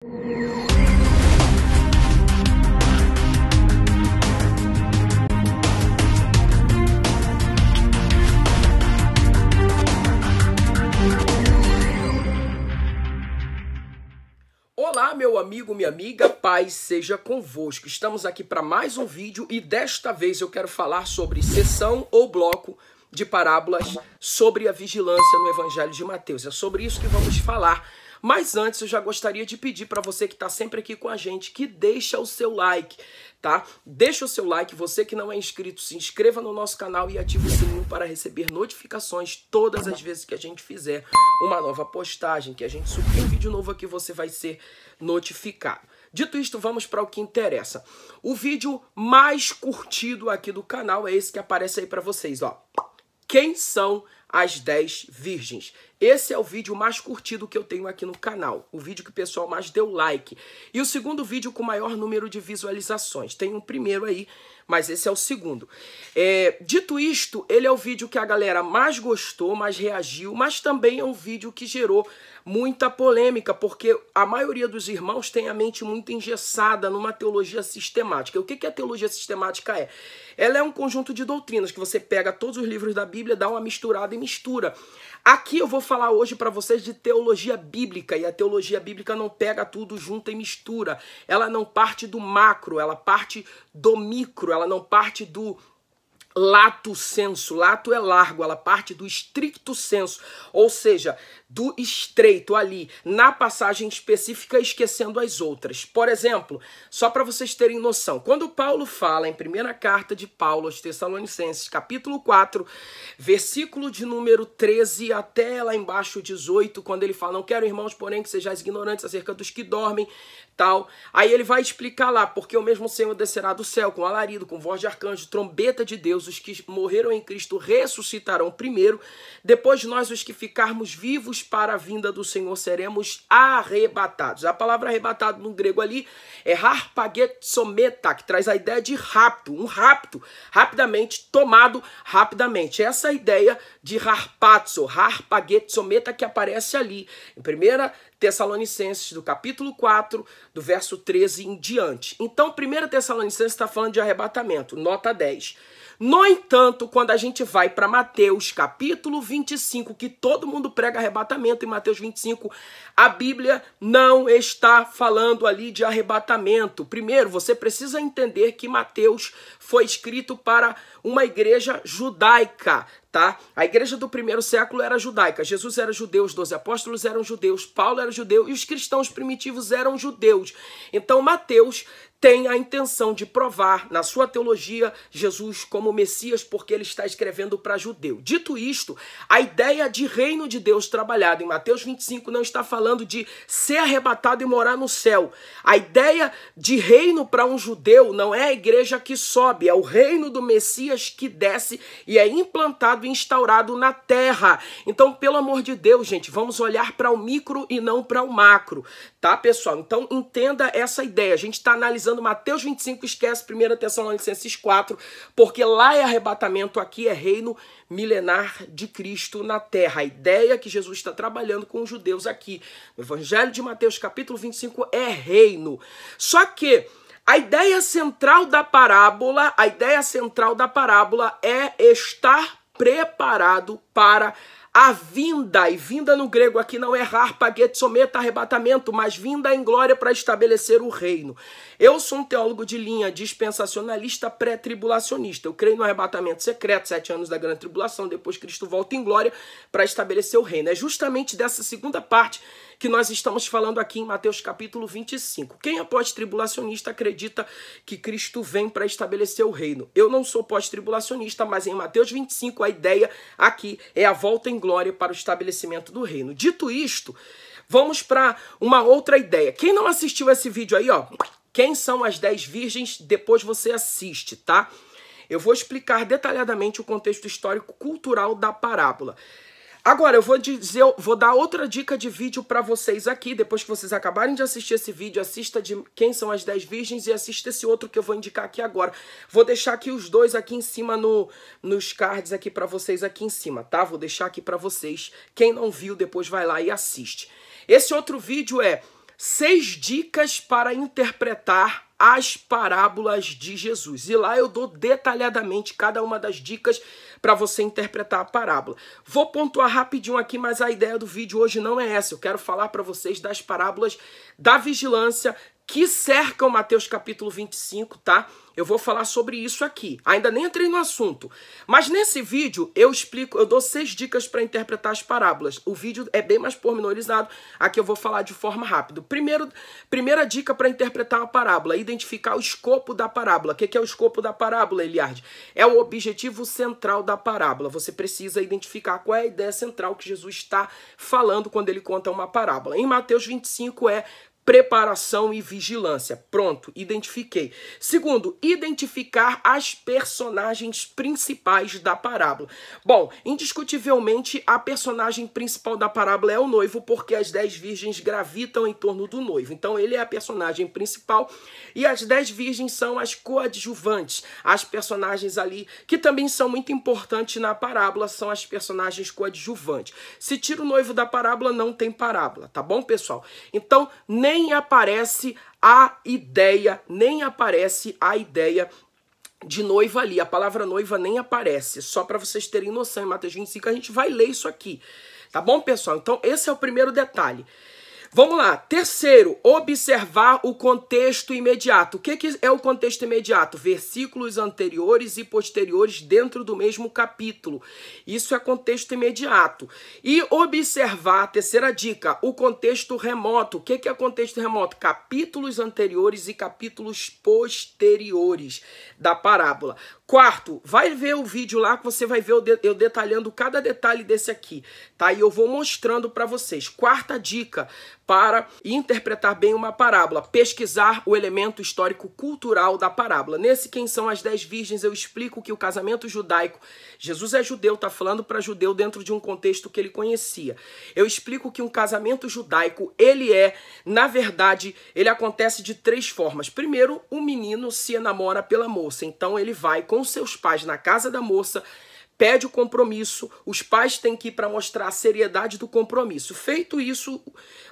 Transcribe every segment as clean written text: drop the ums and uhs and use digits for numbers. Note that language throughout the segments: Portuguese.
Olá, meu amigo, minha amiga, paz seja convosco. Estamos aqui para mais um vídeo e desta vez eu quero falar sobre seção ou bloco de parábolas sobre a vigilância no Evangelho de Mateus. É sobre isso que vamos falar. Mas antes eu já gostaria de pedir para você que está sempre aqui com a gente que deixa o seu like, tá? Deixa o seu like, você que não é inscrito, se inscreva no nosso canal e ative o sininho para receber notificações todas as vezes que a gente fizer uma nova postagem, que a gente subir um vídeo novo aqui, você vai ser notificado. Dito isto, vamos para o que interessa. O vídeo mais curtido aqui do canal é esse que aparece aí para vocês, ó. Quem são as 10 virgens? Esse é o vídeo mais curtido que eu tenho aqui no canal. O vídeo que o pessoal mais deu like. E o segundo vídeo com maior número de visualizações. Tem um primeiro aí, mas esse é o segundo. Dito isto, ele é o vídeo que a galera mais gostou, mais reagiu, mas também é um vídeo que gerou muita polêmica, porque a maioria dos irmãos tem a mente muito engessada numa teologia sistemática. O que a teologia sistemática é? Ela é um conjunto de doutrinas que você pega todos os livros da Bíblia, dá uma misturada e mistura. Aqui eu vou falar hoje para vocês de teologia bíblica, e a teologia bíblica não pega tudo junto e mistura. Ela não parte do macro, ela parte do micro, ela não parte do lato sensu. Lato é largo, ela parte do stricto sensu, ou seja, do estreito ali, na passagem específica, esquecendo as outras. Por exemplo, só para vocês terem noção, quando Paulo fala em primeira carta de Paulo aos Tessalonicenses, capítulo 4, versículo de número 13 até lá embaixo 18, quando ele fala, não quero, irmãos, porém, que sejais ignorantes acerca dos que dormem, tal. Aí ele vai explicar lá, porque o mesmo Senhor descerá do céu com alarido, com voz de arcanjo, trombeta de Deus, os que morreram em Cristo ressuscitarão primeiro, depois nós, os que ficarmos vivos para a vinda do Senhor, seremos arrebatados. A palavra arrebatado no grego ali é harpagetsometa, que traz a ideia de rapto, um rapto, rapidamente, tomado rapidamente. Essa é a ideia de harpazo, harpagetsometa, que aparece ali em 1 Tessalonicenses, do capítulo 4, do verso 13 em diante. Então, 1 Tessalonicenses está falando de arrebatamento, nota 10. No entanto, quando a gente vai para Mateus capítulo 25, que todo mundo prega arrebatamento, em Mateus 25, a Bíblia não está falando ali de arrebatamento. Primeiro, você precisa entender que Mateus foi escrito para uma igreja judaica, tá? A igreja do primeiro século era judaica. Jesus era judeu, os 12 apóstolos eram judeus, Paulo era judeu e os cristãos primitivos eram judeus. Então, Mateus tem a intenção de provar na sua teologia Jesus como Messias, porque ele está escrevendo para judeu. Dito isto, a ideia de reino de Deus trabalhado em Mateus 25 não está falando de ser arrebatado e morar no céu. A ideia de reino para um judeu não é a igreja que sobe, é o reino do Messias que desce e é implantado e instaurado na terra. Então, pelo amor de Deus, gente, vamos olhar para o micro e não para o macro, tá, pessoal? Então, entenda essa ideia. A gente está analisando Mateus 25, esquece 1 Tessalonicenses 4, porque lá é arrebatamento, aqui é reino milenar de Cristo na terra. A ideia que Jesus está trabalhando com os judeus aqui, no Evangelho de Mateus capítulo 25, é reino. Só que a ideia central da parábola é estar preparado para a vinda, e vinda no grego aqui não é harpagetsometa, arrebatamento, mas vinda em glória para estabelecer o reino. Eu sou um teólogo de linha dispensacionalista pré-tribulacionista. Eu creio no arrebatamento secreto, 7 anos da grande tribulação, depois Cristo volta em glória para estabelecer o reino. É justamente dessa segunda parte que nós estamos falando aqui em Mateus capítulo 25. Quem é pós-tribulacionista acredita que Cristo vem para estabelecer o reino. Eu não sou pós-tribulacionista, mas em Mateus 25 a ideia aqui é a volta em glória para o estabelecimento do reino. Dito isto, vamos para uma outra ideia. Quem não assistiu esse vídeo aí, ó, quem são as 10 virgens, depois você assiste, tá? Eu vou explicar detalhadamente o contexto histórico-cultural da parábola. Agora, eu vou dar outra dica de vídeo para vocês aqui. Depois que vocês acabarem de assistir esse vídeo, assista de quem são as 10 virgens e assista esse outro que eu vou indicar aqui agora. Vou deixar aqui os dois aqui em cima nos cards aqui para vocês aqui em cima, tá? Vou deixar aqui para vocês. Quem não viu, depois vai lá e assiste. Esse outro vídeo é 6 dicas para interpretar as parábolas de Jesus. E lá eu dou detalhadamente cada uma das dicas para você interpretar a parábola. Vou pontuar rapidinho aqui, mas a ideia do vídeo hoje não é essa. Eu quero falar para vocês das parábolas da vigilância que cercam Mateus capítulo 25, tá? Eu vou falar sobre isso aqui. Ainda nem entrei no assunto. Mas nesse vídeo eu explico, eu dou 6 dicas para interpretar as parábolas. O vídeo é bem mais pormenorizado. Aqui eu vou falar de forma rápida. Primeira dica para interpretar uma parábola, identificar o escopo da parábola. O que é o escopo da parábola, Eliardi? É o objetivo central da parábola. Você precisa identificar qual é a ideia central que Jesus está falando quando ele conta uma parábola. Em Mateus 25 é preparação e vigilância. Pronto, identifiquei. Segundo, identificar as personagens principais da parábola. Bom, indiscutivelmente, a personagem principal da parábola é o noivo, porque as 10 virgens gravitam em torno do noivo. Então, ele é a personagem principal e as 10 virgens são as coadjuvantes. As personagens ali, que também são muito importantes na parábola, são as personagens coadjuvantes. Se tira o noivo da parábola, não tem parábola, tá bom, pessoal? Então, nem aparece a ideia de noiva ali. A palavra noiva nem aparece. Só para vocês terem noção, em Mateus 25 a gente vai ler isso aqui. Tá bom, pessoal? Então esse é o primeiro detalhe. Vamos lá. Terceiro, observar o contexto imediato. O que é o contexto imediato? Versículos anteriores e posteriores dentro do mesmo capítulo. Isso é contexto imediato. E observar, terceira dica, o contexto remoto. O que é contexto remoto? Capítulos anteriores e capítulos posteriores da parábola. Quarto, vai ver o vídeo lá que você vai ver eu detalhando cada detalhe desse aqui, tá? E eu vou mostrando para vocês. Quarta dica para interpretar bem uma parábola, pesquisar o elemento histórico-cultural da parábola. Nesse Quem São as 10 Virgens, eu explico que o casamento judaico, Jesus é judeu, tá falando para judeu dentro de um contexto que ele conhecia. Eu explico que um casamento judaico, na verdade, ele acontece de 3 formas. Primeiro, o menino se enamora pela moça, então ele vai com seus pais na casa da moça, pede o compromisso, os pais têm que ir para mostrar a seriedade do compromisso. Feito isso,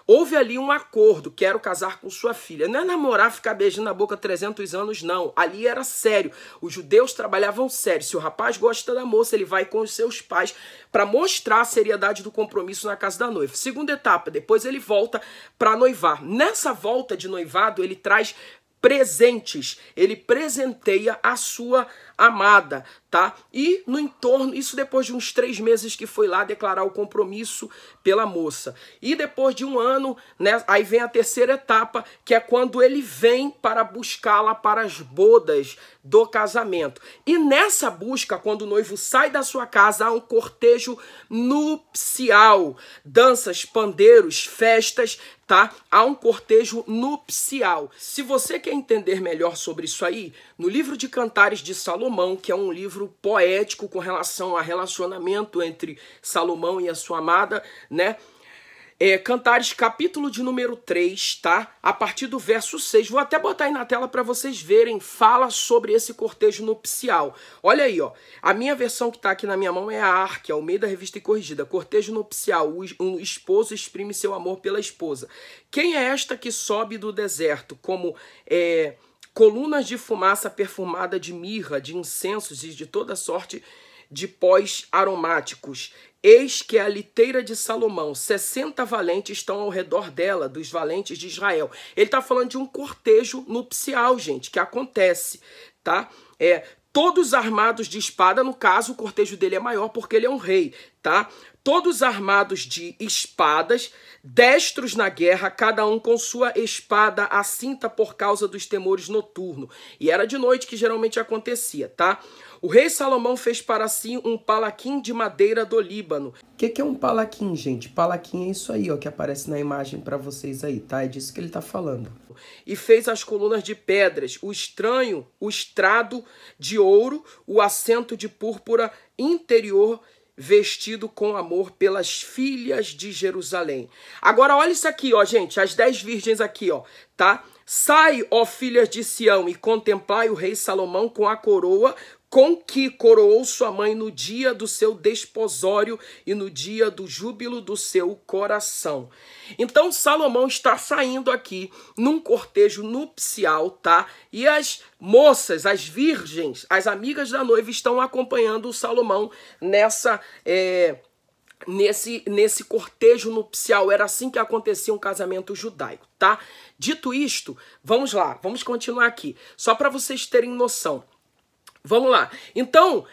houve ali um acordo, quero casar com sua filha. Não é namorar, ficar beijando na boca 300 anos, não. Ali era sério. Os judeus trabalhavam sério. Se o rapaz gosta da moça, ele vai com os seus pais para mostrar a seriedade do compromisso na casa da noiva. Segunda etapa, depois ele volta para noivar. Nessa volta de noivado, ele traz presentes, ele presenteia a sua amada, tá? E no entorno, isso depois de uns 3 meses que foi lá declarar o compromisso pela moça. E depois de 1 ano, né, aí vem a terceira etapa, que é quando ele vem para buscá-la para as bodas do casamento. E nessa busca, quando o noivo sai da sua casa, há um cortejo nupcial, danças, pandeiros, festas, tá? Há um cortejo nupcial. Se você quer entender melhor sobre isso aí, no livro de Cantares de Salomão, que é um livro poético com relação ao relacionamento entre Salomão e a sua amada, né? Cantares, capítulo de número 3, tá? A partir do verso 6. Vou até botar aí na tela para vocês verem. Fala sobre esse cortejo nupcial. Olha aí, ó. A minha versão que tá aqui na minha mão é a Arque, ao meio da Revista e Corrigida. Cortejo nupcial. Um esposo exprime seu amor pela esposa. Quem é esta que sobe do deserto? Como colunas de fumaça perfumada de mirra, de incensos e de toda sorte de pós aromáticos. Eis que é a liteira de Salomão, 60 valentes estão ao redor dela, dos valentes de Israel. Ele está falando de um cortejo nupcial, gente, que acontece, tá? Todos armados de espada, no caso, o cortejo dele é maior porque ele é um rei, tá? Todos armados de espadas, destros na guerra, cada um com sua espada à cinta por causa dos temores noturnos. E era de noite que geralmente acontecia, tá? O rei Salomão fez para si um palaquim de madeira do Líbano. O que é um palaquim, gente? Palaquim é isso aí, ó, que aparece na imagem para vocês aí, tá? É disso que ele tá falando. E fez as colunas de pedras, o estrado de ouro, o assento de púrpura interior vestido com amor pelas filhas de Jerusalém. Agora olha isso aqui, ó, gente, as 10 virgens aqui, ó, tá? Sai, ó filhas de Sião, e contemplai o rei Salomão com a coroa, com que coroou sua mãe no dia do seu desposório e no dia do júbilo do seu coração. Então Salomão está saindo aqui num cortejo nupcial, tá? E as moças, as virgens, as amigas da noiva estão acompanhando o Salomão nesse cortejo nupcial. Era assim que acontecia um casamento judaico, tá? Dito isto, vamos lá, vamos continuar aqui, só para vocês terem noção. Vamos lá. Então,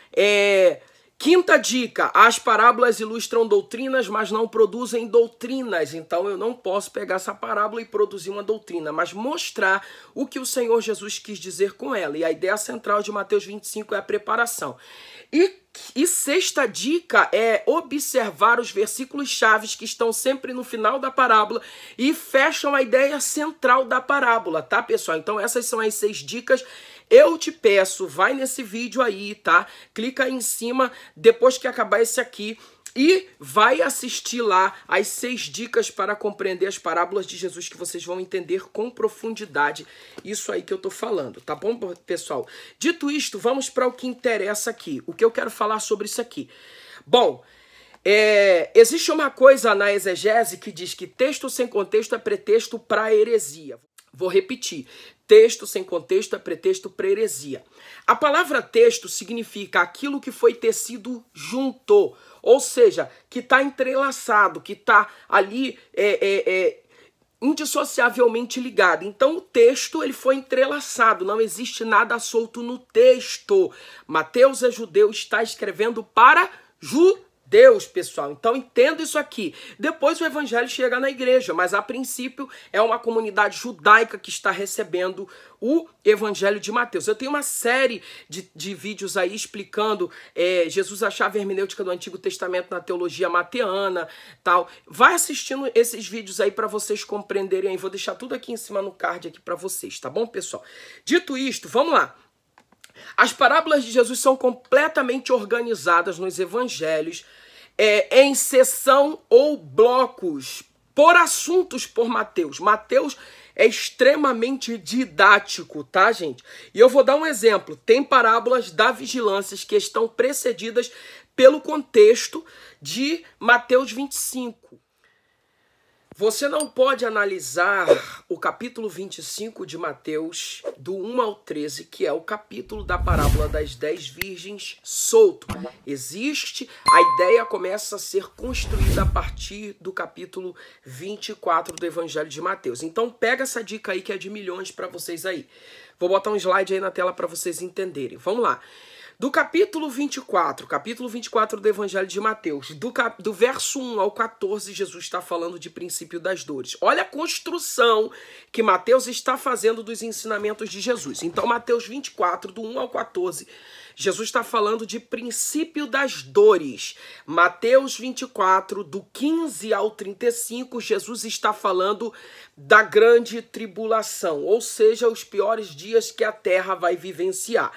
quinta dica: as parábolas ilustram doutrinas, mas não produzem doutrinas. Então, eu não posso pegar essa parábola e produzir uma doutrina, mas mostrar o que o Senhor Jesus quis dizer com ela. E a ideia central de Mateus 25 é a preparação. E sexta dica é observar os versículos chaves que estão sempre no final da parábola e fecham a ideia central da parábola, tá, pessoal? Então, essas são as 6 dicas. Eu te peço, vai nesse vídeo aí, tá? Clica aí em cima depois que acabar esse aqui e vai assistir lá as 6 dicas para compreender as parábolas de Jesus, que vocês vão entender com profundidade isso aí que eu tô falando, tá bom, pessoal? Dito isto, vamos para o que interessa aqui, o que eu quero falar sobre isso aqui. Bom, existe uma coisa na exegese que diz que texto sem contexto é pretexto para heresia. Vou repetir. Texto sem contexto é pretexto para heresia. A palavra texto significa aquilo que foi tecido junto, ou seja, que está entrelaçado, que está ali indissociavelmente ligado. Então o texto ele foi entrelaçado, não existe nada solto no texto. Mateus é judeu, está escrevendo para judeus, pessoal. Então entenda isso aqui. Depois o evangelho chega na igreja, mas a princípio é uma comunidade judaica que está recebendo o evangelho de Mateus. Eu tenho uma série de vídeos aí explicando Jesus, a chave hermenêutica do Antigo Testamento na teologia mateana, tal. Vai assistindo esses vídeos aí para vocês compreenderem aí. Vou deixar tudo aqui em cima no card aqui para vocês, tá bom, pessoal? Dito isto, vamos lá. As parábolas de Jesus são completamente organizadas nos evangelhos em seção ou blocos, por assuntos por Mateus. Mateus é extremamente didático, tá, gente? E eu vou dar um exemplo. Tem parábolas da vigilância que estão precedidas pelo contexto de Mateus 25. Você não pode analisar o capítulo 25 de Mateus, do 1 ao 13, que é o capítulo da parábola das 10 virgens, solto. A ideia começa a ser construída a partir do capítulo 24 do Evangelho de Mateus. Então pega essa dica aí que é de milhões para vocês aí. Vou botar um slide aí na tela para vocês entenderem. Vamos lá. Do capítulo 24 do Evangelho de Mateus, do verso 1 ao 14, Jesus está falando de princípio das dores. Olha a construção que Mateus está fazendo dos ensinamentos de Jesus. Então, Mateus 24, do 1 ao 14, Jesus está falando de princípio das dores. Mateus 24, do 15 ao 35, Jesus está falando da grande tribulação, ou seja, os piores dias que a terra vai vivenciar.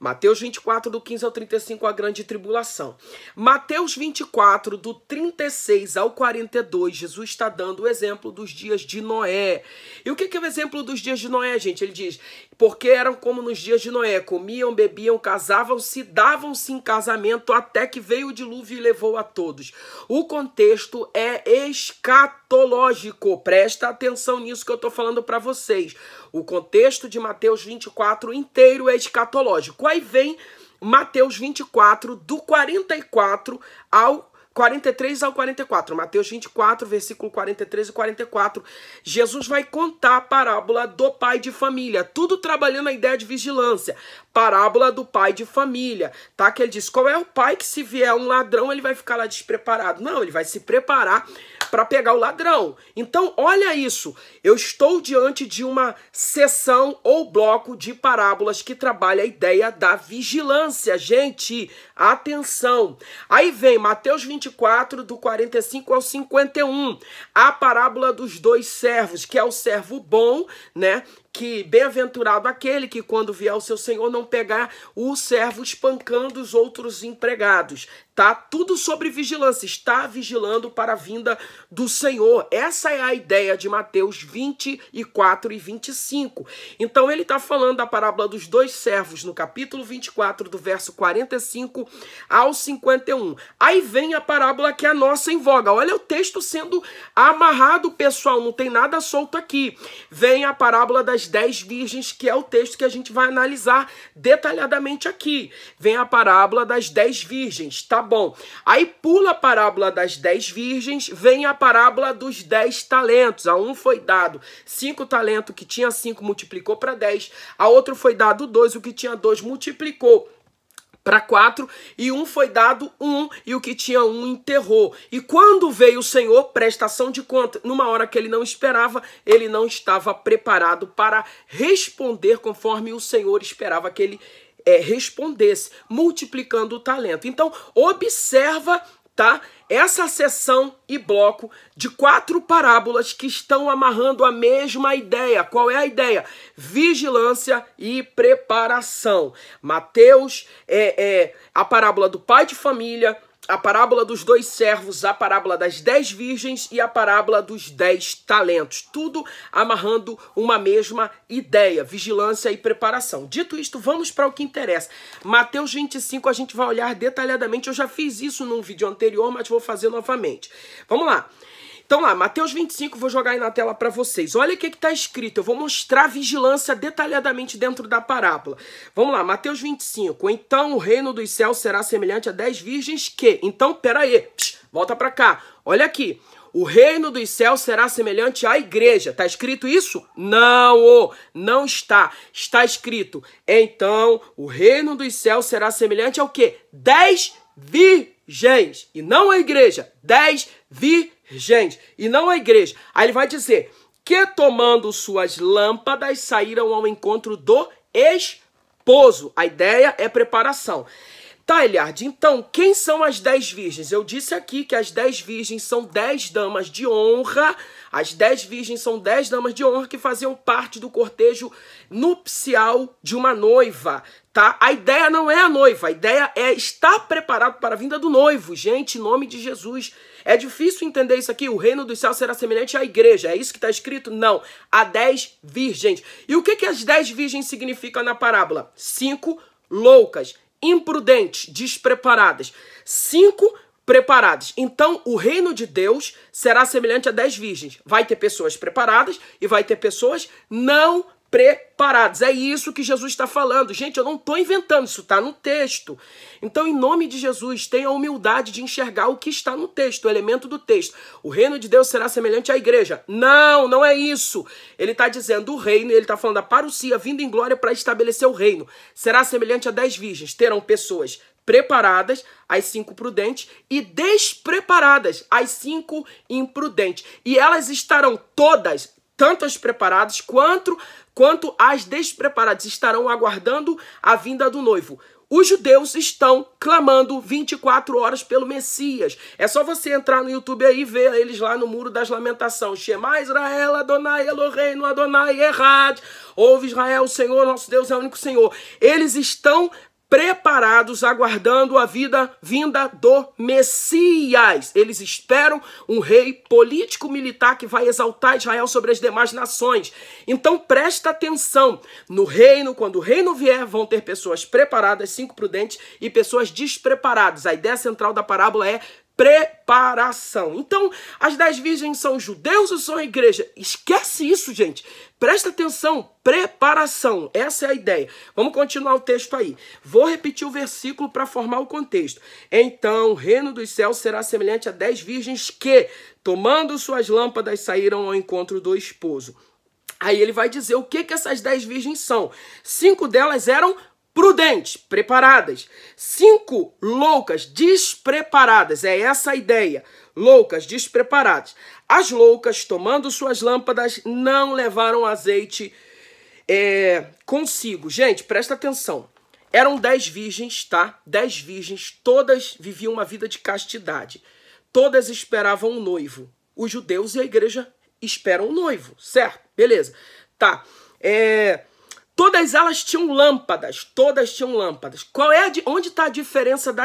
Mateus 24, do 15 ao 35, a grande tribulação. Mateus 24, do 36 ao 42, Jesus está dando o exemplo dos dias de Noé. E o que é o exemplo dos dias de Noé, gente? Ele diz, porque eram como nos dias de Noé, comiam, bebiam, casavam-se, davam-se em casamento, até que veio o dilúvio e levou a todos. O contexto é escatológico. Presta atenção nisso que eu estou falando para vocês. O contexto de Mateus 24 inteiro é escatológico. Aí vem Mateus 24, do 44 ao 43 ao 44. Mateus 24, versículo 43 e 44. Jesus vai contar a parábola do pai de família. Tudo trabalhando a ideia de vigilância. Parábola do pai de família. Tá? Que ele diz, qual é o pai que se vier um ladrão, ele vai ficar lá despreparado? Não, ele vai se preparar para pegar o ladrão. Então, olha isso. Eu estou diante de uma seção ou bloco de parábolas que trabalha a ideia da vigilância. Gente, atenção. Aí vem Mateus 24, do 45 ao 51. A parábola dos 2 servos, que é o servo bom, né? que bem-aventurado aquele que quando vier o seu senhor não pegar o servo espancando os outros empregados. Tá tudo sobre vigilância, está vigilando para a vinda do Senhor. Essa é a ideia de Mateus 24 e 25. Então ele está falando da parábola dos dois servos no capítulo 24, do verso 45 ao 51. Aí vem a parábola que é a nossa em voga. Olha o texto sendo amarrado, pessoal, não tem nada solto aqui. Vem a parábola das 10 virgens, que é o texto que a gente vai analisar detalhadamente aqui. Vem a parábola das 10 virgens, tá bom. Aí pula a parábola das 10 virgens, vem a parábola dos 10 talentos. A um foi dado 5 talentos, que tinha 5 multiplicou para 10. A outro foi dado 2, o que tinha 2 multiplicou para 4, e um foi dado 1, e o que tinha 1 enterrou. E quando veio o Senhor, prestação de conta, numa hora que ele não esperava, ele não estava preparado para responder conforme o Senhor esperava que ele respondesse, multiplicando o talento. Então, observa, tá? Essa seção e bloco de 4 parábolas que estão amarrando a mesma ideia. Qual é a ideia? Vigilância e preparação. Mateus, a parábola do pai de família, a parábola dos 2 servos, a parábola das 10 virgens e a parábola dos 10 talentos. Tudo amarrando uma mesma ideia, vigilância e preparação. Dito isto, vamos para o que interessa. Mateus 25 a gente vai olhar detalhadamente. Eu já fiz isso num vídeo anterior, mas vou fazer novamente. Vamos lá. Então lá, Mateus 25, vou jogar aí na tela para vocês. Olha o que está escrito, eu vou mostrar a vigilância detalhadamente dentro da parábola. Vamos lá, Mateus 25. Então o reino dos céus será semelhante a 10 virgens que... Então, peraí, volta para cá, olha aqui. O reino dos céus será semelhante à igreja. Está escrito isso? Não, não está. Está escrito, então o reino dos céus será semelhante ao quê? 10 virgens. E não a igreja, 10 virgens, e não a igreja. Aí ele vai dizer que tomando suas lâmpadas saíram ao encontro do esposo. A ideia é preparação. Tá, Eliardi, então quem são as 10 virgens? Eu disse aqui que as 10 virgens são 10 damas de honra. As 10 virgens são 10 damas de honra que faziam parte do cortejo nupcial de uma noiva, tá? A ideia não é a noiva, a ideia é estar preparado para a vinda do noivo. Gente, em nome de Jesus. É difícil entender isso aqui. O reino dos céus será semelhante à igreja. É isso que está escrito? Não. Há 10 virgens. E o que as 10 virgens significam na parábola? 5 loucas, imprudentes, despreparadas. 5 preparadas. Então, o reino de Deus será semelhante a 10 virgens. Vai ter pessoas preparadas e vai ter pessoas não preparadas. É isso que Jesus está falando. Gente, eu não estou inventando, isso está no texto. Então, em nome de Jesus, tenha a humildade de enxergar o que está no texto, o elemento do texto. O reino de Deus será semelhante à igreja. Não, não é isso. Ele está dizendo o reino, ele está falando da parousia, vindo em glória para estabelecer o reino. Será semelhante a 10 virgens. Terão pessoas preparadas, as 5 prudentes, e despreparadas, as 5 imprudentes. E elas estarão todas, tanto as preparadas quanto as despreparadas, estarão aguardando a vinda do noivo. Os judeus estão clamando 24 horas pelo Messias. É só você entrar no YouTube aí e ver eles lá no Muro das Lamentações. Shema Israel, Adonai Eloheinu, Adonai Errad. Ouve Israel, o Senhor, nosso Deus é o único Senhor. Eles estão preparados, aguardando a vinda do Messias. Eles esperam um rei político-militar que vai exaltar Israel sobre as demais nações. Então presta atenção. No reino, quando o reino vier, vão ter pessoas preparadas, 5 prudentes, e pessoas despreparadas. A ideia central da parábola é preparação. Então, as 10 virgens são judeus ou são a igreja? Esquece isso, gente. Presta atenção. Preparação. Essa é a ideia. Vamos continuar o texto aí. Vou repetir o versículo para formar o contexto. Então, o reino dos céus será semelhante a 10 virgens que, tomando suas lâmpadas, saíram ao encontro do esposo. Aí ele vai dizer o que essas 10 virgens são. 5 delas eram prudentes, preparadas. 5 loucas, despreparadas. É essa a ideia. Loucas, despreparadas. As loucas, tomando suas lâmpadas, não levaram azeite consigo. Gente, presta atenção. Eram 10 virgens, tá? 10 virgens, todas viviam uma vida de castidade. Todas esperavam um noivo. Os judeus e a igreja esperam um noivo, certo? Beleza. Tá. Todas elas tinham lâmpadas, todas tinham lâmpadas. Onde está a diferença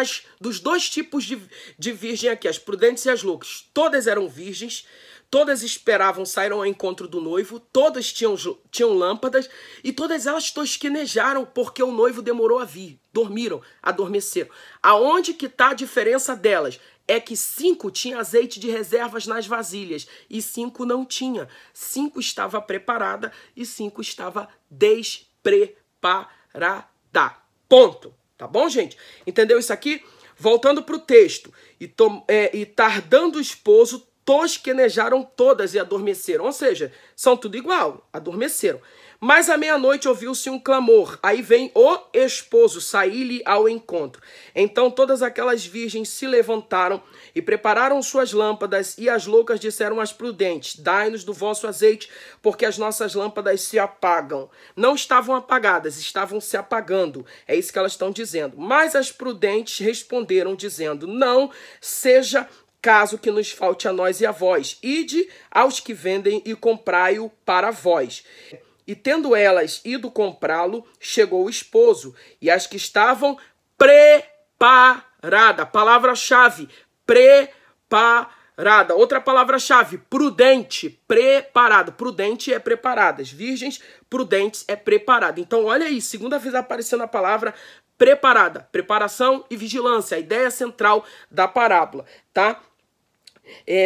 dos dois tipos de virgem aqui, as prudentes e as loucas? Todas eram virgens, todas esperavam, saíram ao encontro do noivo, todas tinham lâmpadas e todas elas tosquenejaram porque o noivo demorou a vir, dormiram, adormeceram. Aonde que está a diferença delas? É que 5 tinha azeite de reservas nas vasilhas e 5 não tinha. 5 estava preparada e 5 estava despreparada. Ponto. Tá bom, gente? Entendeu isso aqui? Voltando para o texto. E tardando o esposo, tosquenejaram todas e adormeceram. Ou seja, são tudo igual, adormeceram. Mas à meia-noite ouviu-se um clamor. Aí vem o esposo sair-lhe ao encontro. Então todas aquelas virgens se levantaram e prepararam suas lâmpadas, e as loucas disseram às prudentes: dai-nos do vosso azeite, porque as nossas lâmpadas se apagam. Não estavam apagadas, estavam se apagando. É isso que elas estão dizendo. Mas as prudentes responderam dizendo: não seja caso que nos falte a nós e a vós. Ide aos que vendem e comprai-o para vós. E tendo elas ido comprá-lo, chegou o esposo, e as que estavam preparadas. Palavra-chave, preparada. Outra palavra-chave, prudente, preparado. Prudente é preparadas. Virgens, prudentes é preparada. Então, olha aí, segunda vez aparecendo a palavra preparada. Preparação e vigilância, a ideia central da parábola, tá?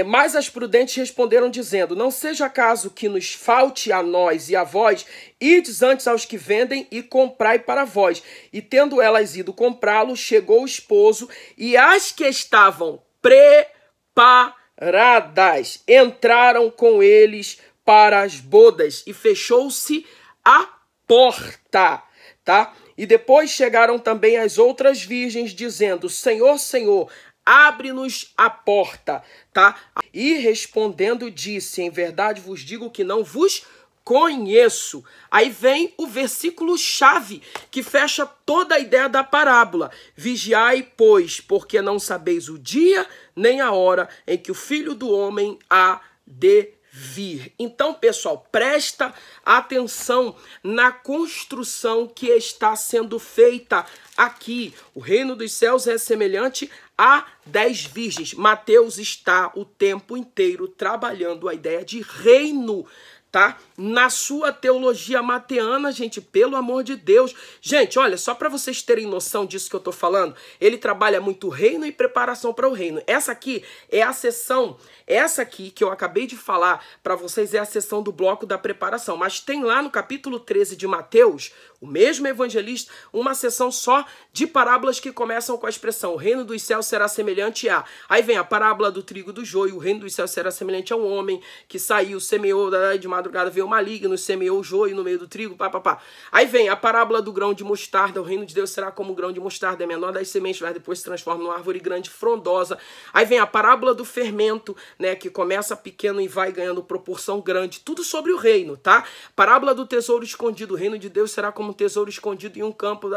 Mas as prudentes responderam dizendo: não seja caso que nos falte a nós e a vós, ides antes aos que vendem e comprai para vós. E tendo elas ido comprá-lo, chegou o esposo, e as que estavam preparadas entraram com eles para as bodas, e fechou-se a porta, tá? E depois chegaram também as outras virgens, dizendo: Senhor, Senhor, abre-nos a porta, tá? E respondendo disse: em verdade vos digo que não vos conheço. Aí vem o versículo chave que fecha toda a ideia da parábola. Vigiai, pois, porque não sabeis o dia nem a hora em que o Filho do Homem há de vir. Então, pessoal, presta atenção na construção que está sendo feita aqui. O reino dos céus é semelhante a 10 virgens. Mateus está o tempo inteiro trabalhando a ideia de reino, tá? Na sua teologia mateana, gente, pelo amor de Deus. Gente, olha, só para vocês terem noção disso que eu tô falando, ele trabalha muito reino e preparação para o reino. Essa aqui é a sessão, essa aqui que eu acabei de falar para vocês é a sessão do bloco da preparação. Mas tem lá no capítulo 13 de Mateus, o mesmo evangelista, uma sessão só de parábolas que começam com a expressão: o reino dos céus será semelhante a... Aí vem a parábola do trigo e do joio: o reino dos céus será semelhante a um homem que saiu, semeou, de madrugada veio o maligno, semeou o joio no meio do trigo, pá. Aí vem a parábola do grão de mostarda: o reino de Deus será como o grão de mostarda, é menor das sementes, mas depois se transforma numa árvore grande, frondosa. Aí vem a parábola do fermento, né, que começa pequeno e vai ganhando proporção grande. Tudo sobre o reino, tá? Parábola do tesouro escondido: o reino de Deus será como um tesouro escondido em um campo,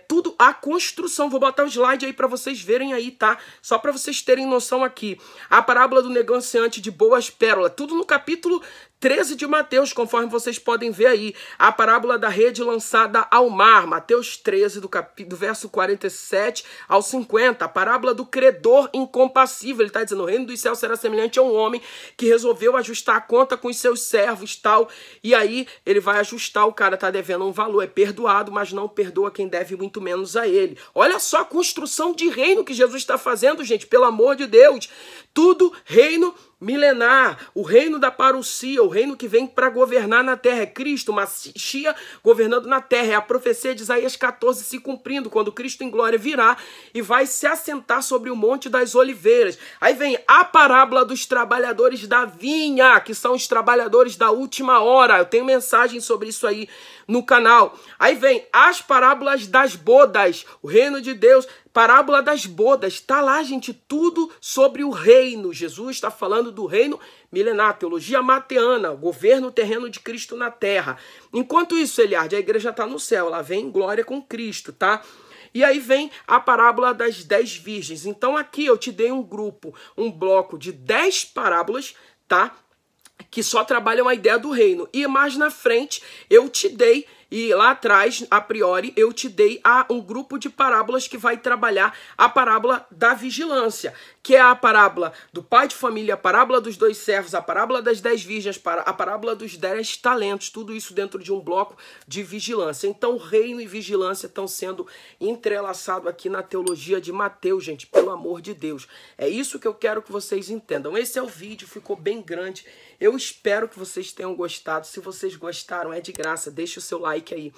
tudo a construção. Vou botar o slide aí para vocês verem aí, tá? Só para vocês terem noção aqui. A parábola do negociante de boas pérolas, tudo no capítulo 13 de Mateus, conforme vocês podem ver aí. A parábola da rede lançada ao mar, Mateus 13, do verso 47 ao 50. A parábola do credor incompassível, ele está dizendo: o reino dos céus será semelhante a um homem que resolveu ajustar a conta com os seus servos, tal. E aí ele vai ajustar, o cara tá devendo um valor, é perdoado, mas não perdoa quem deve muito menos a ele. Olha só a construção de reino que Jesus está fazendo, gente, pelo amor de Deus. Tudo reino milenar, o reino da parousia, o reino que vem para governar na terra. É Cristo, Machia, governando na terra. É a profecia de Isaías 14 se cumprindo, quando Cristo em glória virá e vai se assentar sobre o Monte das Oliveiras. Aí vem a parábola dos trabalhadores da vinha, que são os trabalhadores da última hora. Eu tenho mensagem sobre isso aí no canal. Aí vem as parábolas das bodas, o reino de Deus, parábola das bodas, tá lá, gente, tudo sobre o reino. Jesus está falando do reino milenar, teologia mateana, governo terreno de Cristo na terra. Enquanto isso, Eliardi, a igreja está no céu, ela vem em glória com Cristo, tá? E aí vem a parábola das 10 virgens. Então aqui eu te dei um bloco de 10 parábolas, tá? que só trabalham a ideia do reino. E mais na frente eu te dei, e lá atrás, a priori, eu te dei um grupo de parábolas que vai trabalhar a parábola da vigilância, que é a parábola do pai de família, a parábola dos 2 servos, a parábola das 10 virgens, a parábola dos 10 talentos, tudo isso dentro de um bloco de vigilância. Então, reino e vigilância estão sendo entrelaçados aqui na teologia de Mateus, gente, pelo amor de Deus. É isso que eu quero que vocês entendam. Esse é o vídeo, ficou bem grande. Eu espero que vocês tenham gostado. Se vocês gostaram, é de graça, deixa o seu like aí.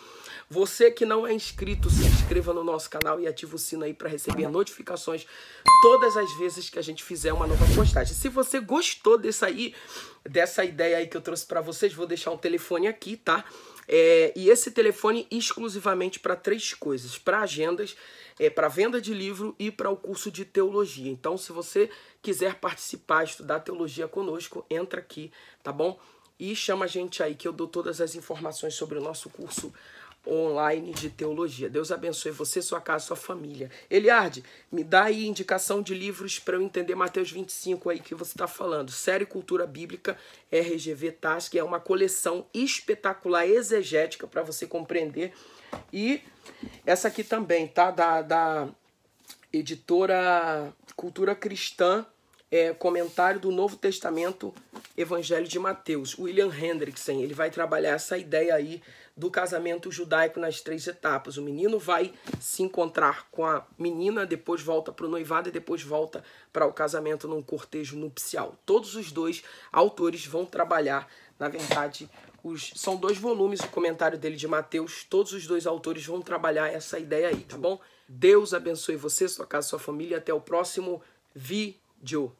Você que não é inscrito, se inscreva no nosso canal e ative o sino aí para receber notificações todas as vezes que a gente fizer uma nova postagem. Se você gostou dessa ideia aí que eu trouxe para vocês, vou deixar um telefone aqui, tá? E esse telefone exclusivamente para 3 coisas: para agendas, para venda de livro e para o curso de teologia. Então, se você quiser participar, estudar teologia conosco, entra aqui, tá bom? E chama a gente aí que eu dou todas as informações sobre o nosso curso online de teologia. Deus abençoe você, sua casa, sua família. Eliardi, me dá aí indicação de livros para eu entender Mateus 25 aí que você está falando. Série Cultura Bíblica, RGV Task, é uma coleção espetacular, exegética para você compreender. E essa aqui também, tá? Da editora Cultura Cristã, comentário do Novo Testamento, Evangelho de Mateus. William Hendrickson, ele vai trabalhar essa ideia aí do casamento judaico nas 3 etapas. O menino vai se encontrar com a menina, depois volta para o noivado e depois volta para o casamento num cortejo nupcial. Todos os 2 autores vão trabalhar, na verdade, são 2 volumes, o comentário dele de Mateus. Todos os 2 autores vão trabalhar essa ideia aí, tá bom? Deus abençoe você, sua casa, sua família. Até o próximo vídeo.